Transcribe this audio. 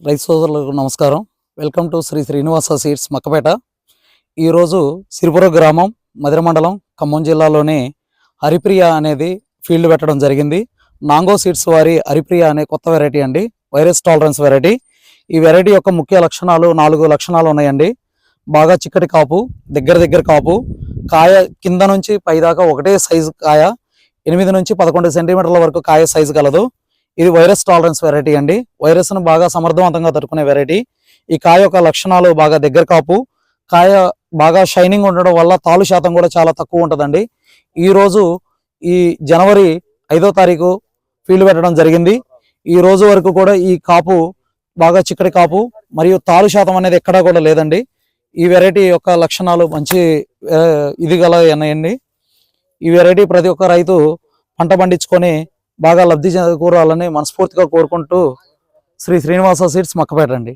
రైతు సోదరులకు నమస్కారం. Welcome to Shri Srinivasa seeds Makkapeta. ఈరోజు సిరిపుర గ్రామం, మధిర మండలం, ఖమ్మం జిల్లాలోని హరిప్రియ అనేది ఫీల్డ్ పెట్టడం జరిగింది. నాంగో సీడ్స్ వారి హరిప్రియ అనే కొత్త వెరైటీ అండి, వైరస్ టాలరెన్స్ వెరైటీ. ఈ వెరైటీ యొక్క ముఖ్య లక్షణాలు 4 లక్షణాలు ఉన్నాయండి. బాగా చిక్కటి కాపు, దగ్గర కాపు, కాయ కింద నుంచి పైదాకా ఒకటే సైజు కాయ, 8 నుంచి 11 సెంటీమీటర్ల వరకు కాయ సైజు కలదు. ఇది వైరస్ టాలరెన్స్ వెరైటీ అండి. వైరస్ను బాగా సమర్థవంతంగా తట్టుకునే వెరైటీ. ఈ కాయ యొక్క లక్షణాలు బాగా దగ్గర కాపు, కాయ బాగా షైనింగ్ ఉండడం వల్ల తాలు శాతం కూడా చాలా తక్కువ ఉంటుందండి. ఈరోజు ఈ జనవరి 5వ తారీఖు ఫీల్డ్ పెట్టడం జరిగింది. ఈ రోజు వరకు కూడా ఈ కాపు బాగా చిక్కటి కాపు మరియు తాలు శాతం అనేది ఎక్కడా కూడా లేదండి. ఈ వెరైటీ యొక్క లక్షణాలు మంచి ఇది గల ఉన్నాయండి. ఈ వెరైటీ ప్రతి ఒక్క రైతు పంట పండించుకొని బాగా లబ్ధి చేకూరాలని మనస్ఫూర్తిగా కోరుకుంటూ శ్రీ శ్రీనివాస సీడ్స్ మక్కపేట అండి.